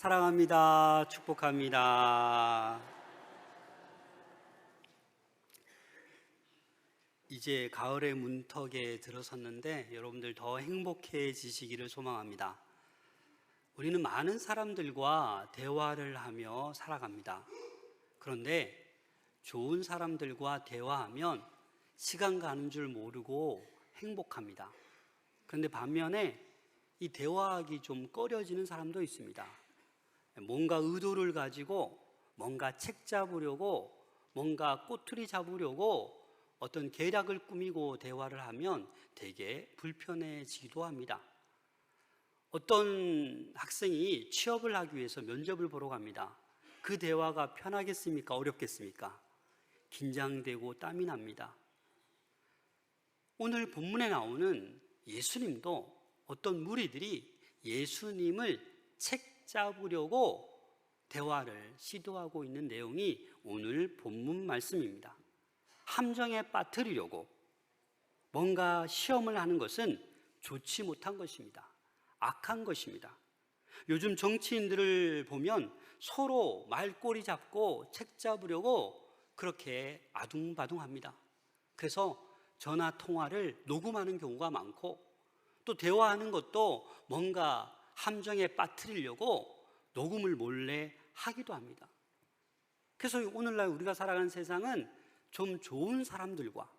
사랑합니다. 축복합니다. 이제 가을의 문턱에 들어섰는데 여러분들 더 행복해지시기를 소망합니다. 우리는 많은 사람들과 대화를 하며 살아갑니다. 그런데 좋은 사람들과 대화하면 시간 가는 줄 모르고 행복합니다. 그런데 반면에 이 대화하기 좀 꺼려지는 사람도 있습니다. 뭔가 의도를 가지고 뭔가 책 잡으려고 뭔가 꼬투리 잡으려고 어떤 계략을 꾸미고 대화를 하면 되게 불편해지기도 합니다. 어떤 학생이 취업을 하기 위해서 면접을 보러 갑니다. 그 대화가 편하겠습니까? 어렵겠습니까? 긴장되고 땀이 납니다. 오늘 본문에 나오는 예수님도 어떤 무리들이 예수님을 책 잡으려고 대화를 시도하고 있는 내용이 오늘 본문 말씀입니다. 함정에 빠뜨리려고 뭔가 시험을 하는 것은 좋지 못한 것입니다. 악한 것입니다. 요즘 정치인들을 보면 서로 말꼬리 잡고 책 잡으려고 그렇게 아둥바둥합니다. 그래서 전화 통화를 녹음하는 경우가 많고 또 대화하는 것도 뭔가 함정에 빠뜨리려고 녹음을 몰래 하기도 합니다. 그래서 오늘날 우리가 살아가는 세상은 좀 좋은 사람들과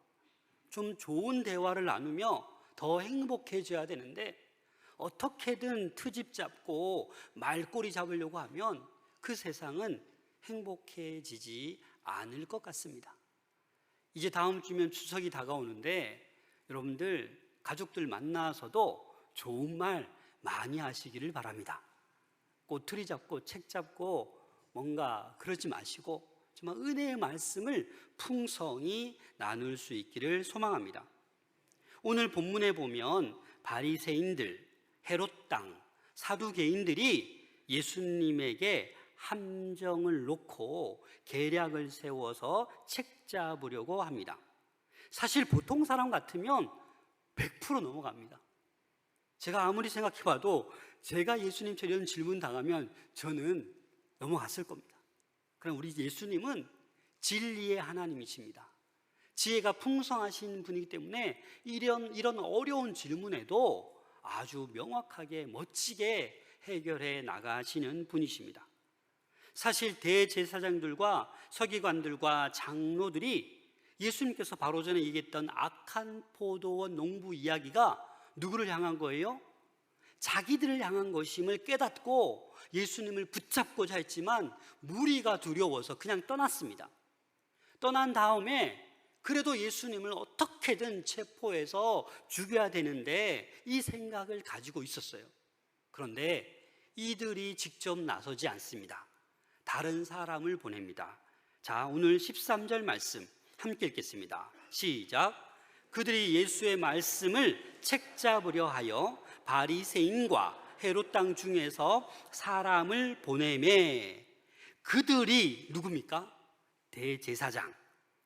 좀 좋은 대화를 나누며 더 행복해져야 되는데 어떻게든 트집 잡고 말꼬리 잡으려고 하면 그 세상은 행복해지지 않을 것 같습니다. 이제 다음 주면 추석이 다가오는데 여러분들 가족들 만나서도 좋은 말 많이 하시기를 바랍니다. 꼬투리 잡고 책 잡고 뭔가 그러지 마시고 정말 은혜의 말씀을 풍성히 나눌 수 있기를 소망합니다. 오늘 본문에 보면 바리새인들, 헤롯 땅, 사두개인들이 예수님에게 함정을 놓고 계략을 세워서 책 잡으려고 합니다. 사실 보통 사람 같으면 100% 넘어갑니다. 제가 아무리 생각해봐도 제가 예수님처럼 이런 질문 당하면 저는 넘어갔을 겁니다. 그럼 우리 예수님은 진리의 하나님이십니다. 지혜가 풍성하신 분이기 때문에 이런 어려운 질문에도 아주 명확하게 멋지게 해결해 나가시는 분이십니다. 사실 대제사장들과 서기관들과 장로들이 예수님께서 바로 전에 얘기했던 악한 포도원 농부 이야기가 누구를 향한 거예요? 자기들을 향한 것임을 깨닫고 예수님을 붙잡고자 했지만 무리가 두려워서 그냥 떠났습니다. 떠난 다음에 그래도 예수님을 어떻게든 체포해서 죽여야 되는데 이 생각을 가지고 있었어요. 그런데 이들이 직접 나서지 않습니다. 다른 사람을 보냅니다. 자, 오늘 13절 말씀 함께 읽겠습니다. 시작. 그들이 예수의 말씀을 책잡으려 하여 바리새인과 헤롯 땅 중에서 사람을 보내매. 그들이 누굽니까? 대제사장,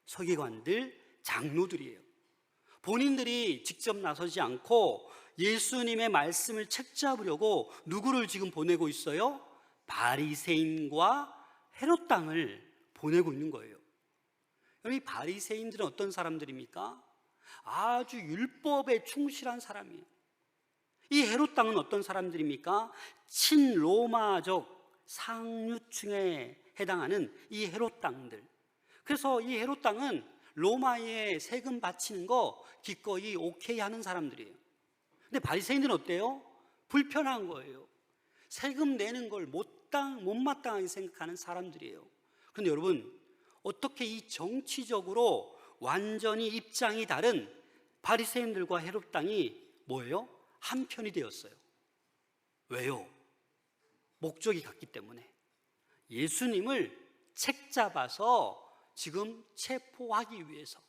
서기관들, 장로들이에요. 본인들이 직접 나서지 않고 예수님의 말씀을 책잡으려고 누구를 지금 보내고 있어요? 바리새인과 헤롯 땅을 보내고 있는 거예요. 이 바리새인들은 어떤 사람들입니까? 아주 율법에 충실한 사람이에요. 이 헤롯 땅은 어떤 사람들입니까? 친로마적 상류층에 해당하는 이 헤롯 땅들. 그래서 이 헤롯 땅은 로마에 세금 바치는 거 기꺼이 오케이 하는 사람들이에요. 근데 바리새인들은 어때요? 불편한 거예요. 세금 내는 걸 못마땅하게 생각하는 사람들이에요. 그런데 여러분, 어떻게 이 정치적으로 완전히 입장이 다른 바리새인들과 헤롯 땅이 뭐예요? 한편이 되었어요. 왜요? 목적이 같기 때문에. 예수님을 책잡아서 지금 체포하기 위해서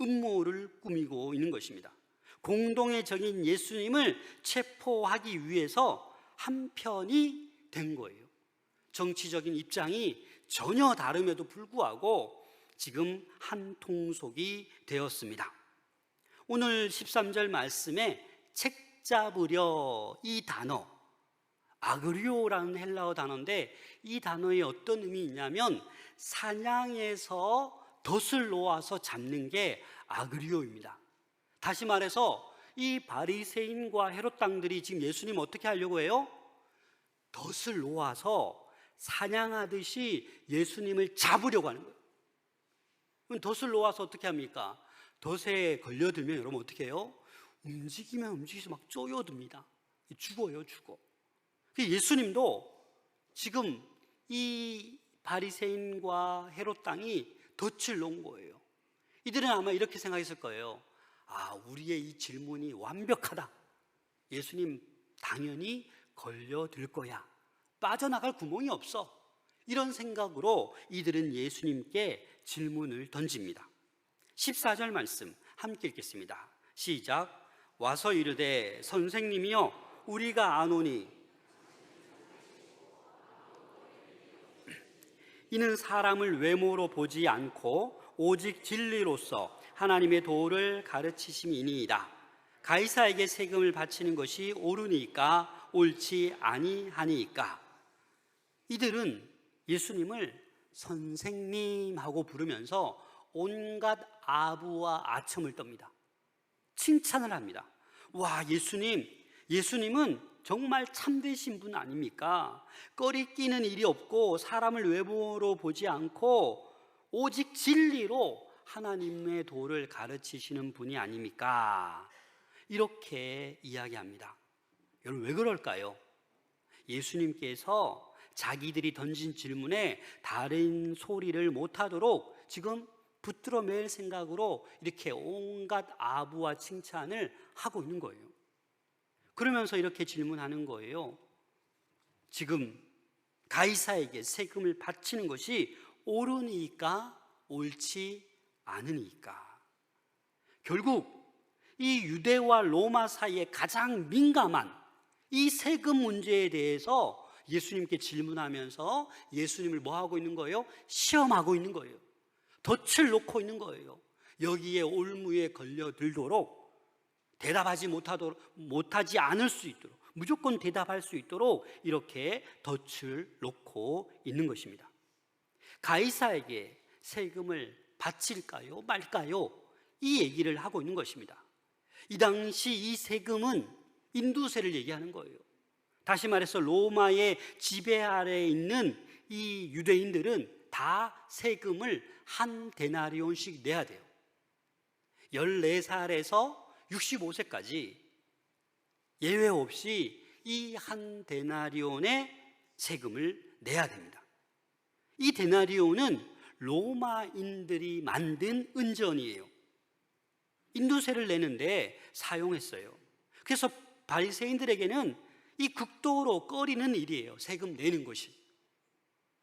음모를 꾸미고 있는 것입니다. 공동의 적인 예수님을 체포하기 위해서 한편이 된 거예요. 정치적인 입장이 전혀 다름에도 불구하고 지금 한 통속이 되었습니다. 오늘 13절 말씀에 책 잡으려 이 단어 아그리오라는 헬라어 단어인데 이 단어에 어떤 의미이냐면 사냥에서 덫을 놓아서 잡는 게 아그리오입니다. 다시 말해서 이 바리새인과 헤롯 당들이 지금 예수님 어떻게 하려고 해요? 덫을 놓아서 사냥하듯이 예수님을 잡으려고 하는 거예요. 그럼 덫을 놓아서 어떻게 합니까? 덫에 걸려들면 여러분 어떻게 해요? 움직이면 움직이서 막 쪼여듭니다. 죽어요, 죽어. 예수님도 지금 이 바리새인과 헤롯 당이 덫을 놓은 거예요. 이들은 아마 이렇게 생각했을 거예요. 우리의 이 질문이 완벽하다. 예수님 당연히 걸려들 거야. 빠져나갈 구멍이 없어. 이런 생각으로 이들은 예수님께 질문을 던집니다. 14절 말씀 함께 읽겠습니다. 시작. 와서 이르되 선생님이여 우리가 아노니 이는 사람을 외모로 보지 않고 오직 진리로서 하나님의 도를 가르치심이니이다. 가이사에게 세금을 바치는 것이 옳으니까 옳지 아니하니까. 이들은 예수님을 선생님하고 부르면서 온갖 아부와 아첨을 떱니다. 칭찬을 합니다. 와, 예수님은 정말 참되신 분 아닙니까? 꺼리 끼는 일이 없고 사람을 외모로 보지 않고 오직 진리로 하나님의 도를 가르치시는 분이 아닙니까? 이렇게 이야기합니다. 여러분 왜 그럴까요? 예수님께서 자기들이 던진 질문에 다른 소리를 못하도록 지금 붙들어 맬 생각으로 이렇게 온갖 아부와 칭찬을 하고 있는 거예요. 그러면서 이렇게 질문하는 거예요. 지금 가이사에게 세금을 바치는 것이 옳으니까 옳지 않으니까. 결국 이 유대와 로마 사이에 가장 민감한 이 세금 문제에 대해서 예수님께 질문하면서 예수님을 뭐 하고 있는 거예요? 시험하고 있는 거예요. 덫을 놓고 있는 거예요. 여기에 올무에 걸려들도록 대답하지 못하지 않을 수 있도록 무조건 대답할 수 있도록 이렇게 덫을 놓고 있는 것입니다. 가이사에게 세금을 바칠까요? 말까요? 이 얘기를 하고 있는 것입니다. 이 당시 이 세금은 인두세를 얘기하는 거예요. 다시 말해서 로마의 지배 아래에 있는 이 유대인들은 다 세금을 한 데나리온씩 내야 돼요. 14살에서 65세까지 예외 없이 이 한 데나리온의 세금을 내야 됩니다. 이 데나리온은 로마인들이 만든 은전이에요. 인두세를 내는데 사용했어요. 그래서 바리새인들에게는 이 극도로 꺼리는 일이에요. 세금 내는 것이.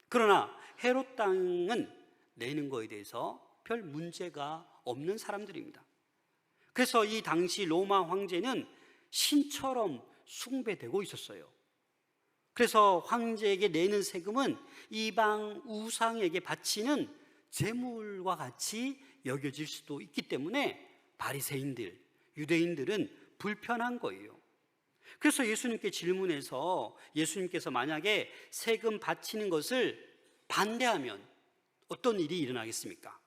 그러나 헤롯 당은 내는 것에 대해서 별 문제가 없는 사람들입니다. 그래서 이 당시 로마 황제는 신처럼 숭배되고 있었어요. 그래서 황제에게 내는 세금은 이방 우상에게 바치는 제물과 같이 여겨질 수도 있기 때문에 바리새인들, 유대인들은 불편한 거예요. 그래서 예수님께 질문해서 예수님께서 만약에 세금 바치는 것을 반대하면 어떤 일이 일어나겠습니까?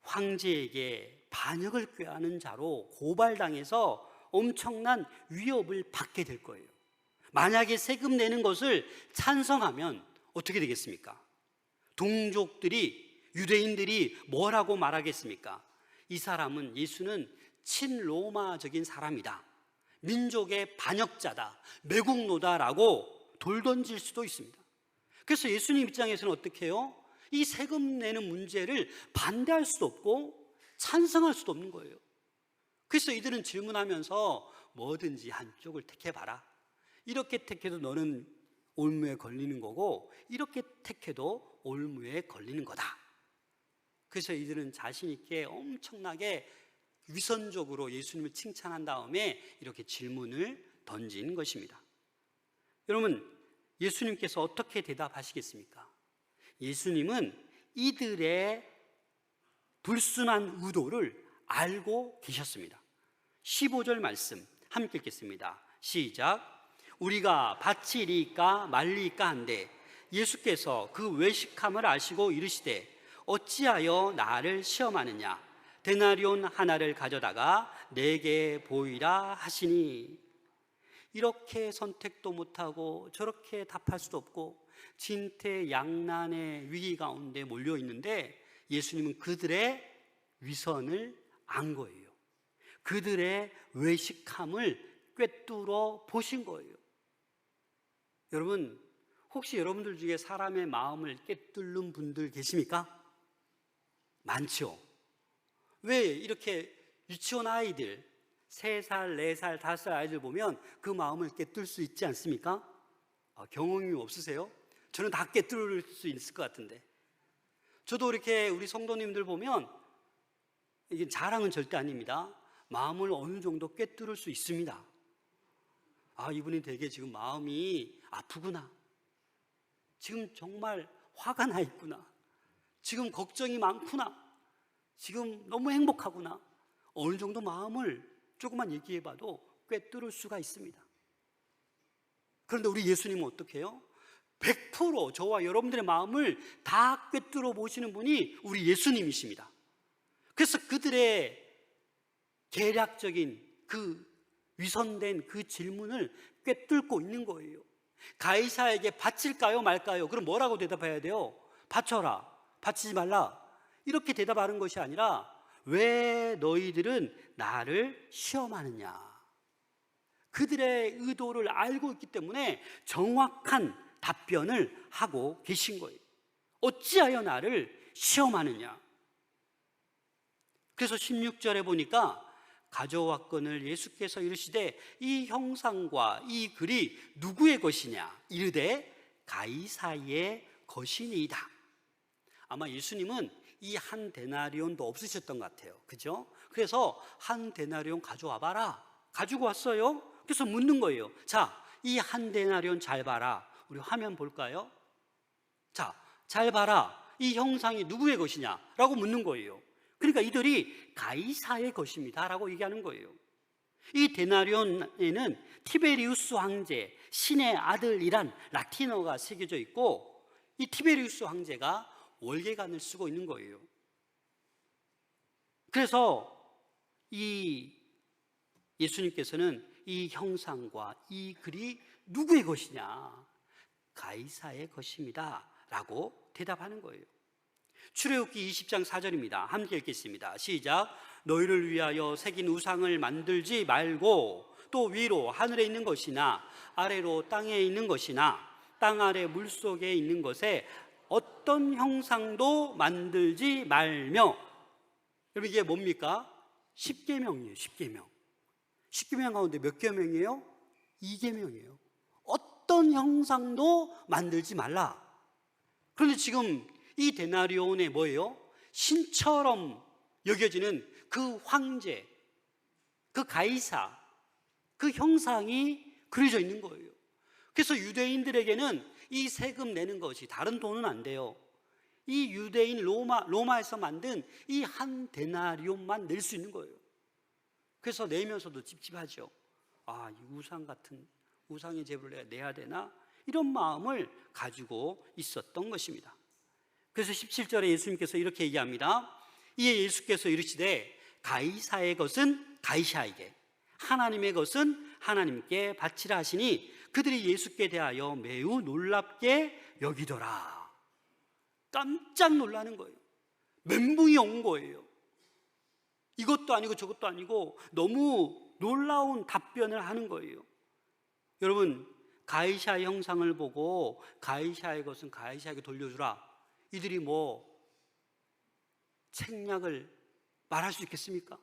황제에게 반역을 꾀하는 자로 고발당해서 엄청난 위협을 받게 될 거예요. 만약에 세금 내는 것을 찬성하면 어떻게 되겠습니까? 동족들이, 유대인들이 뭐라고 말하겠습니까? 이 사람은, 예수는 친로마적인 사람이다, 민족의 반역자다, 매국노다라고 돌 던질 수도 있습니다. 그래서 예수님 입장에서는 어떻게 해요? 이 세금 내는 문제를 반대할 수도 없고 찬성할 수도 없는 거예요. 그래서 이들은 질문하면서 뭐든지 한쪽을 택해봐라. 이렇게 택해도 너는 올무에 걸리는 거고 이렇게 택해도 올무에 걸리는 거다. 그래서 이들은 자신 있게 엄청나게 위선적으로 예수님을 칭찬한 다음에 이렇게 질문을 던진 것입니다. 여러분, 예수님께서 어떻게 대답하시겠습니까? 예수님은 이들의 불순한 의도를 알고 계셨습니다. 15절 말씀 함께 읽겠습니다. 시작. 우리가 바치리까 말리까 한데 예수께서 그 외식함을 아시고 이르시되 어찌하여 나를 시험하느냐 데나리온 하나를 가져다가 내게 보이라 하시니. 이렇게 선택도 못하고 저렇게 답할 수도 없고 진퇴양난의 위기 가운데 몰려 있는데 예수님은 그들의 위선을 안 거예요. 그들의 외식함을 꿰뚫어 보신 거예요. 여러분, 혹시 여러분들 중에 사람의 마음을 꿰뚫는 분들 계십니까? 많죠. 왜 이렇게 유치원 아이들 3살, 4살, 5살 아이들 보면 그 마음을 꿰뚫을 수 있지 않습니까? 경험이 없으세요? 저는 다 꿰뚫을 수 있을 것 같은데. 저도 이렇게 우리 성도님들 보면, 이게 자랑은 절대 아닙니다, 마음을 어느 정도 꿰뚫을 수 있습니다. 이분이 되게 지금 마음이 아프구나, 지금 정말 화가 나 있구나, 지금 걱정이 많구나, 지금 너무 행복하구나, 어느 정도 마음을 조금만 얘기해봐도 꿰뚫을 수가 있습니다. 그런데 우리 예수님은 어떻게 해요? 100% 저와 여러분들의 마음을 다 꿰뚫어 보시는 분이 우리 예수님이십니다. 그래서 그들의 계략적인 그 위선된 그 질문을 꿰뚫고 있는 거예요. 가이사에게 바칠까요 말까요? 그럼 뭐라고 대답해야 돼요? 바쳐라, 바치지 말라, 이렇게 대답하는 것이 아니라 왜 너희들은 나를 시험하느냐. 그들의 의도를 알고 있기 때문에 정확한 답변을 하고 계신 거예요. 어찌하여 나를 시험하느냐. 그래서 16절에 보니까 가져왔거늘 예수께서 이르시되 이 형상과 이 글이 누구의 것이냐 이르되 가이사의 것이니이다. 아마 예수님은 이 한 데나리온도 없으셨던 것 같아요. 그죠? 그래서 한 데나리온 가져와 봐라. 가지고 왔어요. 그래서 묻는 거예요. 자, 이 한 데나리온 잘 봐라. 우리 화면 볼까요? 자, 잘 봐라. 이 형상이 누구의 것이냐? 라고 묻는 거예요. 그러니까 이들이 가이사의 것입니다 라고 얘기하는 거예요. 이 데나리온에는 티베리우스 황제, 신의 아들이란 라틴어가 새겨져 있고, 이 티베리우스 황제가 월계관을 쓰고 있는 거예요. 그래서 이 예수님께서는 이 형상과 이 글이 누구의 것이냐? 가이사의 것입니다 라고 대답하는 거예요. 출애굽기 20장 4절입니다. 함께 읽겠습니다. 시작. 너희를 위하여 새긴 우상을 만들지 말고 또 위로 하늘에 있는 것이나 아래로 땅에 있는 것이나 땅 아래 물속에 있는 것에 어떤 형상도 만들지 말며. 여러분, 이게 뭡니까? 10계명이에요. 10계명. 10계명 가운데 몇 계명이에요? 2계명이에요. 어떤 형상도 만들지 말라. 그런데 지금 이 데나리온에 뭐예요? 신처럼 여겨지는 그 황제, 그 가이사, 그 형상이 그려져 있는 거예요. 그래서 유대인들에게는 이 세금 내는 것이 다른 돈은 안 돼요. 이 유대인 로마에서 만든 이 한 데나리온만 낼 수 있는 거예요. 그래서 내면서도 찝찝하죠. 이 우상 같은 우상의 제물을 내야 되나? 이런 마음을 가지고 있었던 것입니다. 그래서 17절에 예수님께서 이렇게 얘기합니다. 이에 예수께서 이르시되 가이사의 것은 가이사에게, 하나님의 것은 하나님께 바치라 하시니 그들이 예수께 대하여 매우 놀랍게 여기더라. 깜짝 놀라는 거예요. 멘붕이 온 거예요. 이것도 아니고 저것도 아니고 너무 놀라운 답변을 하는 거예요. 여러분, 가이사의 형상을 보고 가이사의 것은 가이사에게 돌려주라, 이들이 뭐 책략을 말할 수 있겠습니까?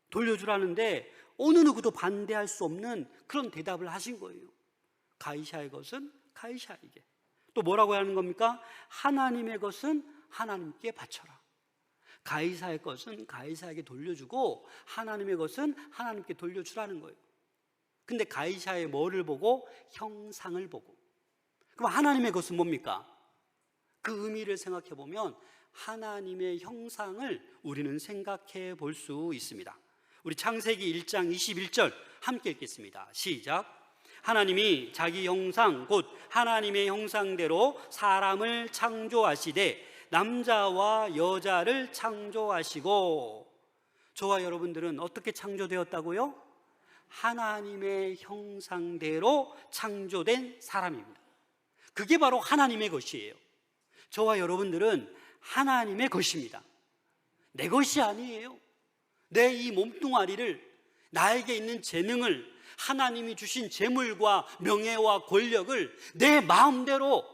돌려주라는데 어느 누구도 반대할 수 없는 그런 대답을 하신 거예요. 가이사의 것은 가이사에게. 또 뭐라고 하는 겁니까? 하나님의 것은 하나님께 바쳐라. 가이사의 것은 가이사에게 돌려주고 하나님의 것은 하나님께 돌려주라는 거예요. 근데 가이사의 뭐를 보고? 형상을 보고. 그럼 하나님의 것은 뭡니까? 그 의미를 생각해 보면 하나님의 형상을 우리는 생각해 볼 수 있습니다. 우리 창세기 1장 21절 함께 읽겠습니다. 시작. 하나님이 자기 형상 곧 하나님의 형상대로 사람을 창조하시되 남자와 여자를 창조하시고. 저와 여러분들은 어떻게 창조되었다고요? 하나님의 형상대로 창조된 사람입니다. 그게 바로 하나님의 것이에요. 저와 여러분들은 하나님의 것입니다. 내 것이 아니에요. 내 이 몸뚱아리를, 나에게 있는 재능을, 하나님이 주신 재물과 명예와 권력을 내 마음대로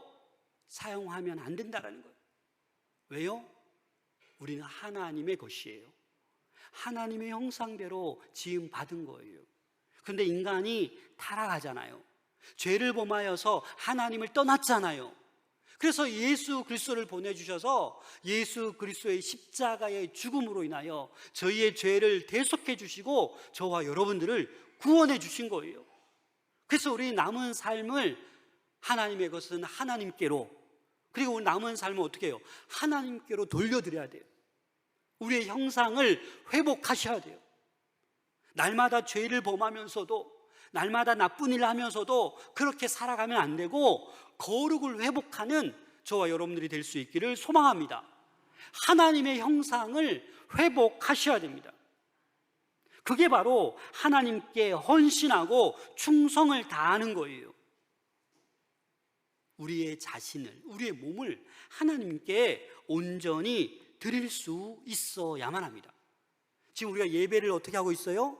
사용하면 안 된다는 거예요. 왜요? 우리는 하나님의 것이에요. 하나님의 형상대로 지음 받은 거예요. 그런데 인간이 타락하잖아요. 죄를 범하여서 하나님을 떠났잖아요. 그래서 예수 그리스도를 보내주셔서 예수 그리스도의 십자가의 죽음으로 인하여 저희의 죄를 대속해 주시고 저와 여러분들을 구원해 주신 거예요. 그래서 우리 남은 삶을 하나님의 것은 하나님께로, 그리고 남은 삶을 어떻게 해요? 하나님께로 돌려드려야 돼요. 우리의 형상을 회복하셔야 돼요. 날마다 죄를 범하면서도, 날마다 나쁜 일을 하면서도 그렇게 살아가면 안 되고 거룩을 회복하는 저와 여러분들이 될 수 있기를 소망합니다. 하나님의 형상을 회복하셔야 됩니다. 그게 바로 하나님께 헌신하고 충성을 다하는 거예요. 우리의 자신을, 우리의 몸을 하나님께 온전히 드릴 수 있어야만 합니다. 지금 우리가 예배를 어떻게 하고 있어요?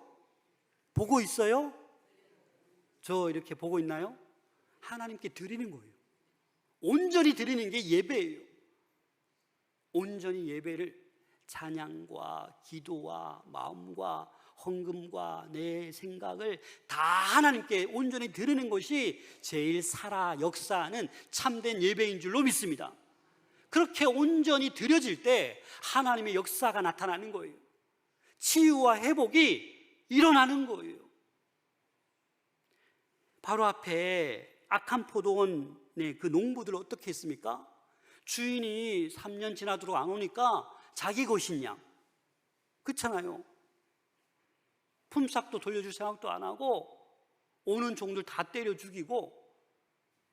보고 있어요? 저 이렇게 보고 있나요? 하나님께 드리는 거예요. 온전히 드리는 게 예배예요. 온전히 예배를 찬양과 기도와 마음과 헌금과 내 생각을 다 하나님께 온전히 드리는 것이 제일 살아 역사하는 참된 예배인 줄로 믿습니다. 그렇게 온전히 드려질 때 하나님의 역사가 나타나는 거예요. 치유와 회복이 일어나는 거예요. 바로 앞에 악한 포도원의 그 농부들 어떻게 했습니까? 주인이 3년 지나도록 안 오니까 자기 것인 양, 그렇잖아요. 품삯도 돌려줄 생각도 안 하고 오는 종들 다 때려 죽이고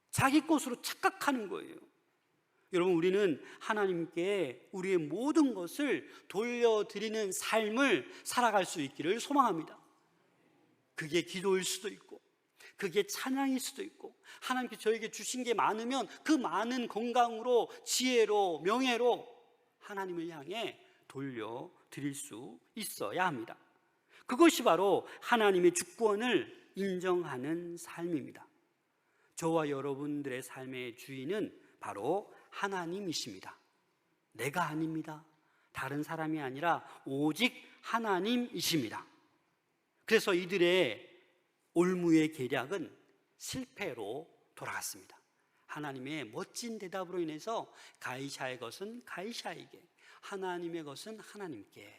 자기 것으로 착각하는 거예요. 여러분, 우리는 하나님께 우리의 모든 것을 돌려드리는 삶을 살아갈 수 있기를 소망합니다. 그게 기도일 수도 있고, 그게 찬양일 수도 있고, 하나님께 저에게 주신 게 많으면 그 많은 건강으로, 지혜로, 명예로 하나님을 향해 돌려드릴 수 있어야 합니다. 그것이 바로 하나님의 주권을 인정하는 삶입니다. 저와 여러분들의 삶의 주인은 바로 하나님이십니다. 내가 아닙니다. 다른 사람이 아니라 오직 하나님이십니다. 그래서 이들의 올무의 계략은 실패로 돌아갔습니다. 하나님의 멋진 대답으로 인해서 가이샤의 것은 가이샤에게, 하나님의 것은 하나님께.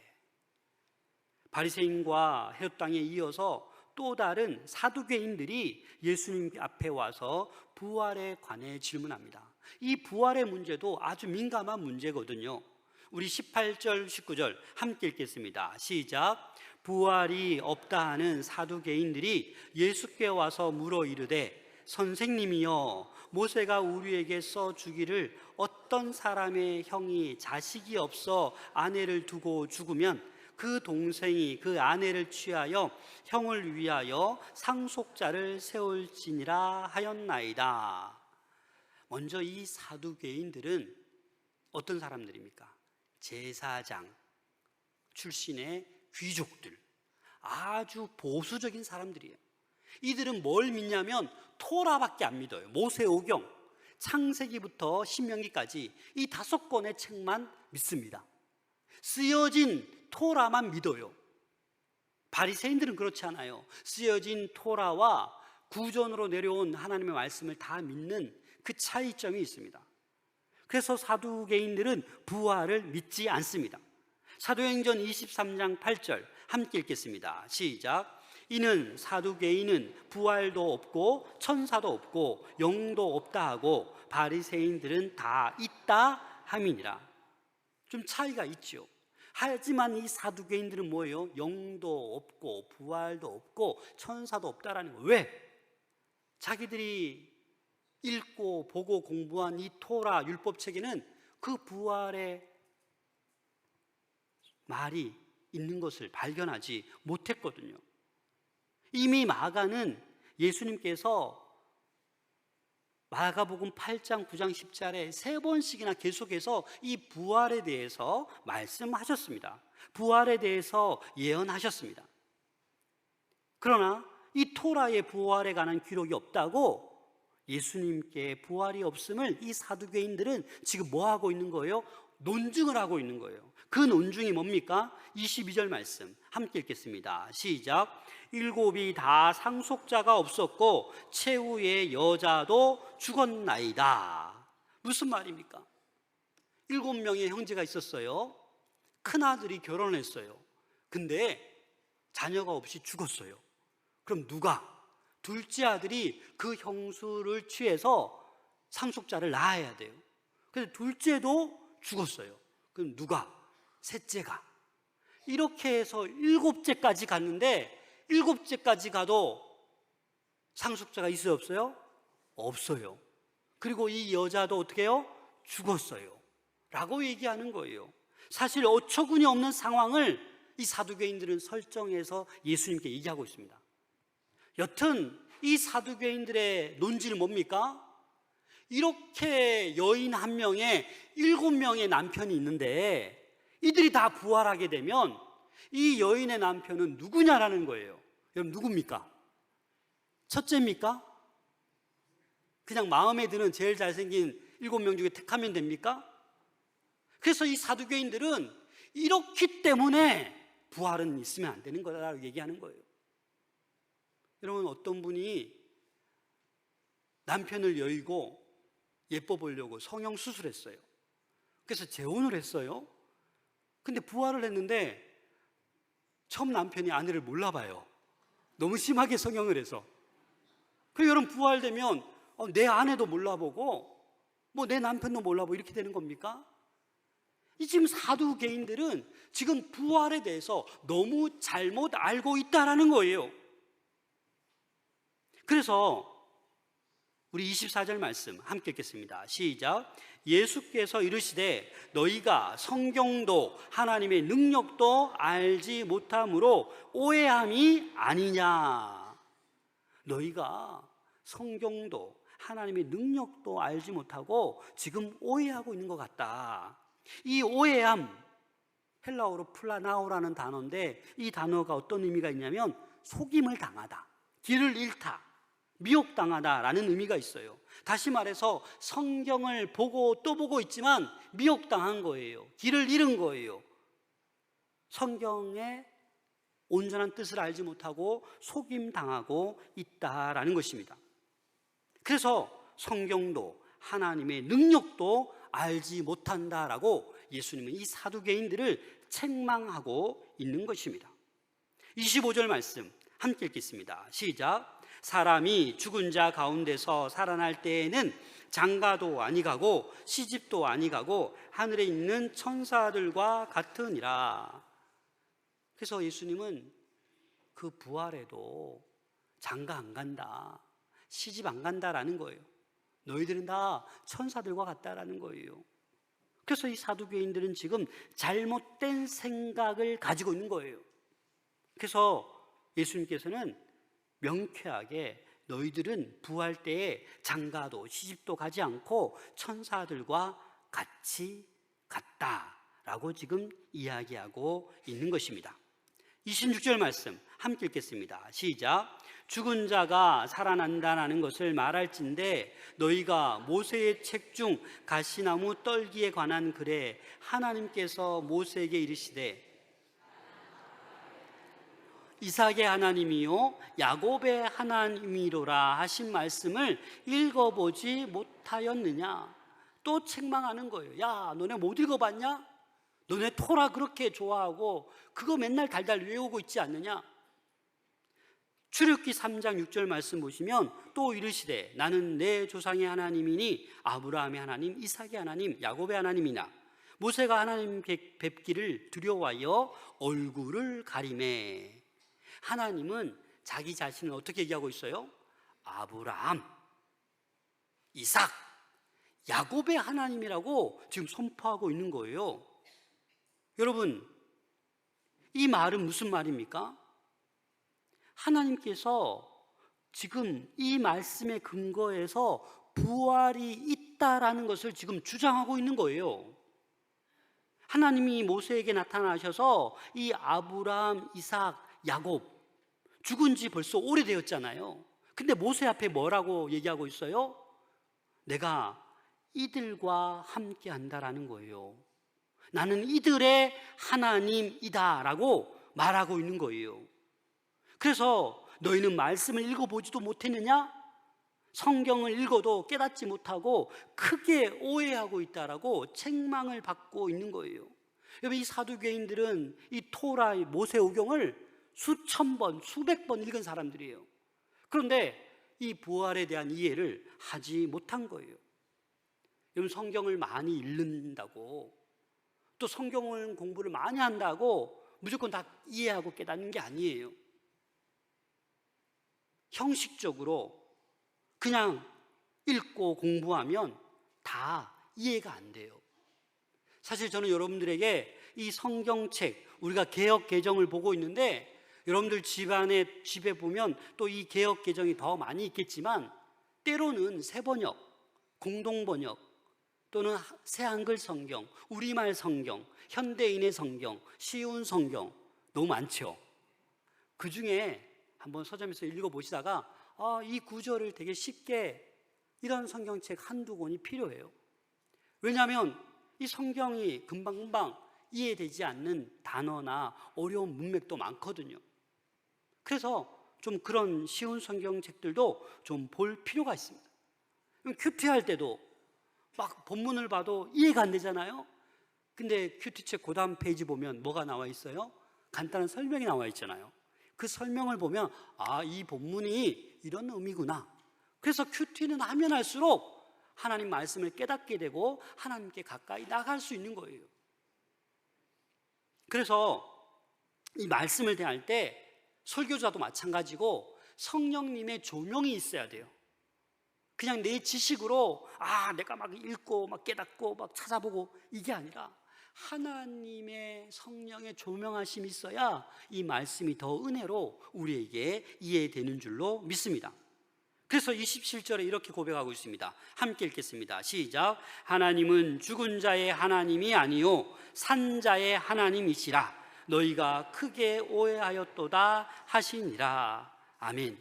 바리새인과 헤롯 당에 이어서 또 다른 사두개인들이 예수님 앞에 와서 부활에 관해 질문합니다. 이 부활의 문제도 아주 민감한 문제거든요. 우리 18절, 19절 함께 읽겠습니다. 시작. 부활이 없다 하는 사두개인들이 예수께 와서 물어 이르되 선생님이여, 모세가 우리에게 써 주기를 어떤 사람의 형이 자식이 없어 아내를 두고 죽으면 그 동생이 그 아내를 취하여 형을 위하여 상속자를 세울지니라 하였나이다. 먼저 이 사두개인들은 어떤 사람들입니까? 제사장 출신의 귀족들, 아주 보수적인 사람들이에요. 이들은 뭘 믿냐면 토라밖에 안 믿어요. 모세오경, 창세기부터 신명기까지 이 5권의 책만 믿습니다. 쓰여진 토라만 믿어요. 바리새인들은 그렇지 않아요. 쓰여진 토라와 구전으로 내려온 하나님의 말씀을 다 믿는 그 차이점이 있습니다. 그래서 사두개인들은 부활을 믿지 않습니다. 사도행전 23장 8절 함께 읽겠습니다. 시작. 이는 사두개인은 부활도 없고 천사도 없고 영도 없다 하고 바리새인들은 다 있다 함이니라. 좀 차이가 있죠. 하지만 이 사두개인들은 뭐예요? 영도 없고 부활도 없고 천사도 없다라는 거예요. 왜? 자기들이 읽고 보고 공부한 이 토라 율법책에는 그 부활의 말이 있는 것을 발견하지 못했거든요. 이미 마가는 예수님께서 마가복음 8장, 9장, 10절에 3번씩이나 계속해서 이 부활에 대해서 말씀하셨습니다. 부활에 대해서 예언하셨습니다. 그러나 이 토라의 부활에 관한 기록이 없다고 예수님께 부활이 없음을 이 사두개인들은 지금 뭐 하고 있는 거예요? 논증을 하고 있는 거예요. 그 논증이 뭡니까? 22절 말씀 함께 읽겠습니다. 시작. 일곱이 다 상속자가 없었고 최후의 여자도 죽었나이다. 무슨 말입니까? 7명의 형제가 있었어요. 큰아들이 결혼했어요. 근데 자녀가 없이 죽었어요. 그럼 누가? 둘째 아들이 그 형수를 취해서 상속자를 낳아야 돼요. 그래서 둘째도 죽었어요. 그럼 누가? 셋째가. 이렇게 해서 7째까지 갔는데 7째까지 가도 상속자가 있어요, 없어요? 없어요. 그리고 이 여자도 어떻게 해요? 죽었어요 라고 얘기하는 거예요. 사실 어처구니 없는 상황을 이 사두개인들은 설정해서 예수님께 얘기하고 있습니다. 여튼 이 사두개인들의 논지는 뭡니까? 이렇게 여인 한 명에 7명의 남편이 있는데 이들이 다 부활하게 되면 이 여인의 남편은 누구냐라는 거예요. 여러분 누굽니까? 첫째입니까? 그냥 마음에 드는 제일 잘생긴 7명 중에 택하면 됩니까? 그래서 이 사두개인들은 이렇기 때문에 부활은 있으면 안 되는 거다라고 얘기하는 거예요. 여러분 어떤 분이 남편을 여의고 예뻐 보려고 성형 수술했어요. 그래서 재혼을 했어요. 근데 부활을 했는데 처음 남편이 아내를 몰라봐요. 너무 심하게 성형을 해서. 그리고 여러분 부활되면 내 아내도 몰라보고 뭐 내 남편도 몰라보고 이렇게 되는 겁니까? 이 지금 사두개인들은 지금 부활에 대해서 너무 잘못 알고 있다라는 거예요. 그래서 우리 24절 말씀 함께 읽겠습니다. 시작. 예수께서 이르시되 너희가 성경도 하나님의 능력도 알지 못함으로 오해함이 아니냐. 너희가 성경도 하나님의 능력도 알지 못하고 지금 오해하고 있는 것 같다. 이 오해함, 헬라어로 플라나오라는 단어인데 이 단어가 어떤 의미가 있냐면 속임을 당하다, 길을 잃다, 미혹당하다라는 의미가 있어요. 다시 말해서 성경을 보고 또 보고 있지만 미혹당한 거예요. 길을 잃은 거예요. 성경의 온전한 뜻을 알지 못하고 속임당하고 있다라는 것입니다. 그래서 성경도 하나님의 능력도 알지 못한다라고 예수님은 이 사두개인들을 책망하고 있는 것입니다. 25절 말씀 함께 읽겠습니다. 시작. 사람이 죽은 자 가운데서 살아날 때에는 장가도 아니가고 시집도 아니가고 하늘에 있는 천사들과 같으니라. 그래서 예수님은 그 부활에도 장가 안 간다, 시집 안 간다라는 거예요. 너희들은 다 천사들과 같다라는 거예요. 그래서 이 사두개인들은 지금 잘못된 생각을 가지고 있는 거예요. 그래서 예수님께서는 명쾌하게 너희들은 부활 때에 장가도 시집도 가지 않고 천사들과 같이 갔다라고 지금 이야기하고 있는 것입니다. 26절 말씀 함께 읽겠습니다. 시작. 죽은 자가 살아난다는 것을 말할진대 너희가 모세의 책 중 가시나무 떨기에 관한 글에 하나님께서 모세에게 이르시되 이삭의 하나님이요 야곱의 하나님이로라 하신 말씀을 읽어보지 못하였느냐. 또 책망하는 거예요. 야, 너네 못 읽어봤냐? 너네 토라 그렇게 좋아하고 그거 맨날 달달 외우고 있지 않느냐? 출애굽기 3장 6절 말씀 보시면 또 이르시되 나는 내 조상의 하나님이니 아브라함의 하나님, 이삭의 하나님, 야곱의 하나님이나. 모세가 하나님 뵙기를 두려워하여 얼굴을 가리매. 하나님은 자기 자신을 어떻게 얘기하고 있어요? 아브라함, 이삭, 야곱의 하나님이라고 지금 선포하고 있는 거예요. 여러분, 이 말은 무슨 말입니까? 하나님께서 지금 이 말씀의 근거에서 부활이 있다라는 것을 지금 주장하고 있는 거예요. 하나님이 모세에게 나타나셔서 이 아브라함, 이삭, 야곱 죽은 지 벌써 오래되었잖아요. 근데 모세 앞에 뭐라고 얘기하고 있어요? 내가 이들과 함께 한다라는 거예요. 나는 이들의 하나님이다라고 말하고 있는 거예요. 그래서 너희는 말씀을 읽어보지도 못했느냐? 성경을 읽어도 깨닫지 못하고 크게 오해하고 있다라고 책망을 받고 있는 거예요. 여러분, 이 사두개인들은 이 토라, 모세오경을 수천 번, 수백 번 읽은 사람들이에요. 그런데 이 부활에 대한 이해를 하지 못한 거예요. 여러분, 성경을 많이 읽는다고, 또 성경을 공부를 많이 한다고 무조건 다 이해하고 깨닫는 게 아니에요. 형식적으로 그냥 읽고 공부하면 다 이해가 안 돼요. 사실 저는 여러분들에게 이 성경책, 우리가 개역 개정을 보고 있는데, 여러분들 집에 보면 또 이 개역 개정이 더 많이 있겠지만, 때로는 새번역, 공동번역, 또는 새한글 성경, 우리말 성경, 현대인의 성경, 쉬운 성경 너무 많죠. 그 중에 한번 서점에서 읽어보시다가 이 구절을 되게 쉽게, 이런 성경책 한두 권이 필요해요. 왜냐하면 이 성경이 금방금방 이해되지 않는 단어나 어려운 문맥도 많거든요. 그래서 좀 그런 쉬운 성경책들도 좀 볼 필요가 있습니다. 큐티할 때도 막 본문을 봐도 이해가 안 되잖아요. 근데 큐티책 고단 페이지 보면 뭐가 나와 있어요? 간단한 설명이 나와 있잖아요. 그 설명을 보면 이 본문이 이런 의미구나. 그래서 큐티는 하면 할수록 하나님 말씀을 깨닫게 되고 하나님께 가까이 나갈 수 있는 거예요. 그래서 이 말씀을 대할 때 설교자도 마찬가지고 성령님의 조명이 있어야 돼요. 그냥 내 지식으로 내가 막 읽고 막 깨닫고 막 찾아보고 이게 아니라 하나님의 성령의 조명하심이 있어야 이 말씀이 더 은혜로 우리에게 이해되는 줄로 믿습니다. 그래서 27절에 이렇게 고백하고 있습니다. 함께 읽겠습니다. 시작. 하나님은 죽은 자의 하나님이 아니요 산 자의 하나님이시라. 너희가 크게 오해하였도다 하시니라. 아멘.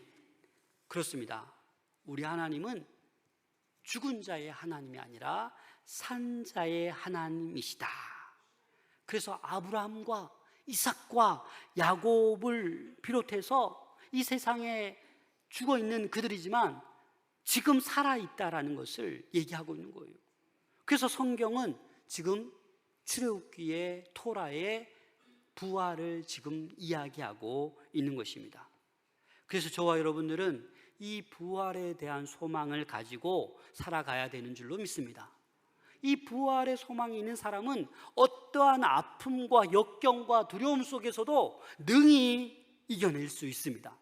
그렇습니다. 우리 하나님은 죽은 자의 하나님이 아니라 산 자의 하나님이시다. 그래서 아브라함과 이삭과 야곱을 비롯해서 이 세상에 죽어 있는 그들이지만 지금 살아있다라는 것을 얘기하고 있는 거예요. 그래서 성경은 지금 출애굽기의 토라의 부활을 지금 이야기하고 있는 것입니다. 그래서 저와 여러분들은 이 부활에 대한 소망을 가지고 살아가야 되는 줄로 믿습니다. 이 부활의 소망이 있는 사람은 어떠한 아픔과 역경과 두려움 속에서도 능히 이겨낼 수 있습니다.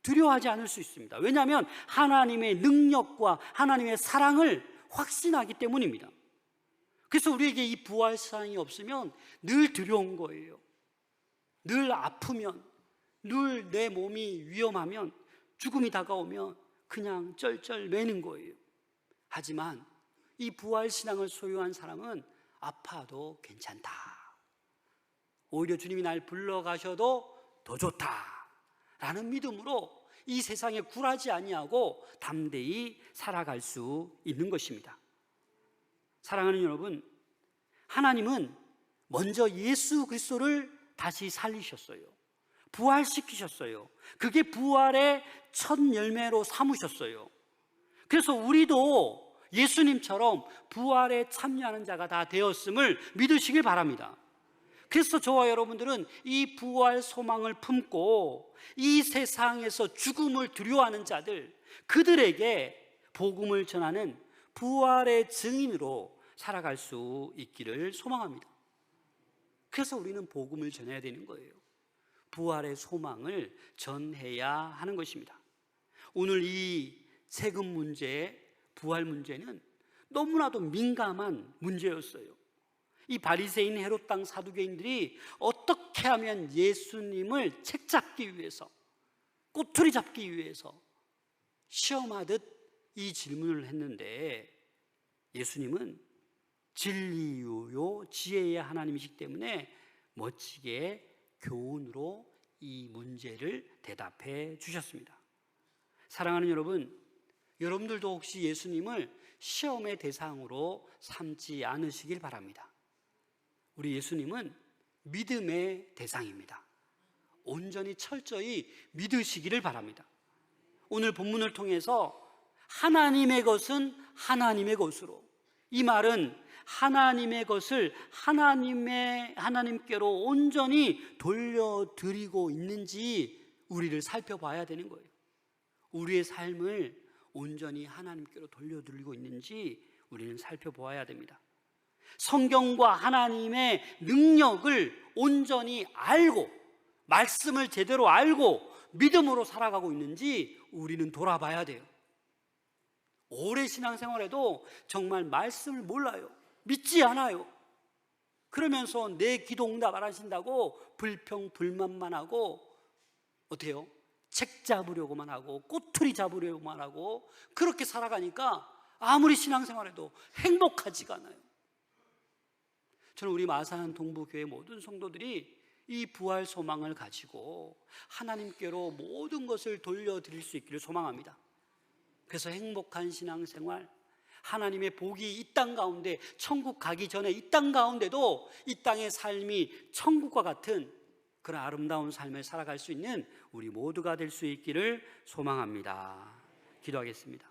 두려워하지 않을 수 있습니다. 왜냐하면 하나님의 능력과 하나님의 사랑을 확신하기 때문입니다. 그래서 우리에게 이 부활 사랑이 없으면 늘 두려운 거예요. 늘 아프면, 늘 내 몸이 위험하면, 죽음이 다가오면 그냥 쩔쩔매는 거예요. 하지만 이 부활 신앙을 소유한 사람은 아파도 괜찮다. 오히려 주님이 날 불러가셔도 더 좋다 라는 믿음으로 이 세상에 굴하지 아니하고 담대히 살아갈 수 있는 것입니다. 사랑하는 여러분, 하나님은 먼저 예수 그리스도를 다시 살리셨어요. 부활시키셨어요. 그게 부활의 첫 열매로 삼으셨어요. 그래서 우리도 예수님처럼 부활에 참여하는 자가 다 되었음을 믿으시길 바랍니다. 그래서 저와 여러분들은 이 부활 소망을 품고 이 세상에서 죽음을 두려워하는 자들, 그들에게 복음을 전하는 부활의 증인으로 살아갈 수 있기를 소망합니다. 그래서 우리는 복음을 전해야 되는 거예요. 부활의 소망을 전해야 하는 것입니다. 오늘 이 세금 문제, 부활 문제는 너무나도 민감한 문제였어요. 이 바리새인 헤롯 당 사두개인들이 어떻게 하면 예수님을 책잡기 위해서, 꼬투리 잡기 위해서 시험하듯 이 질문을 했는데, 예수님은 진리요 지혜의 하나님이시기 때문에 멋지게 교훈으로 이 문제를 대답해 주셨습니다. 사랑하는 여러분, 여러분들도 혹시 예수님을 시험의 대상으로 삼지 않으시길 바랍니다. 우리 예수님은 믿음의 대상입니다. 온전히 철저히 믿으시기를 바랍니다. 오늘 본문을 통해서 하나님의 것은 하나님의 것으로, 이 말은 하나님의 것을 하나님께로 온전히 돌려드리고 있는지 우리를 살펴봐야 되는 거예요. 우리의 삶을 온전히 하나님께로 돌려드리고 있는지 우리는 살펴보아야 됩니다. 성경과 하나님의 능력을 온전히 알고, 말씀을 제대로 알고 믿음으로 살아가고 있는지 우리는 돌아봐야 돼요. 오래 신앙생활에도 정말 말씀을 몰라요. 믿지 않아요. 그러면서 내 기도 응답 안 하신다고 불평 불만만 하고, 어떻게 해요? 책 잡으려고만 하고 꼬투리 잡으려고만 하고 그렇게 살아가니까 아무리 신앙생활해도 행복하지가 않아요. 저는 우리 마산 동부교회 모든 성도들이 이 부활 소망을 가지고 하나님께로 모든 것을 돌려드릴 수 있기를 소망합니다. 그래서 행복한 신앙생활, 하나님의 복이 이 땅 가운데, 천국 가기 전에 이 땅 가운데도 이 땅의 삶이 천국과 같은 그런 아름다운 삶을 살아갈 수 있는 우리 모두가 될 수 있기를 소망합니다. 기도하겠습니다.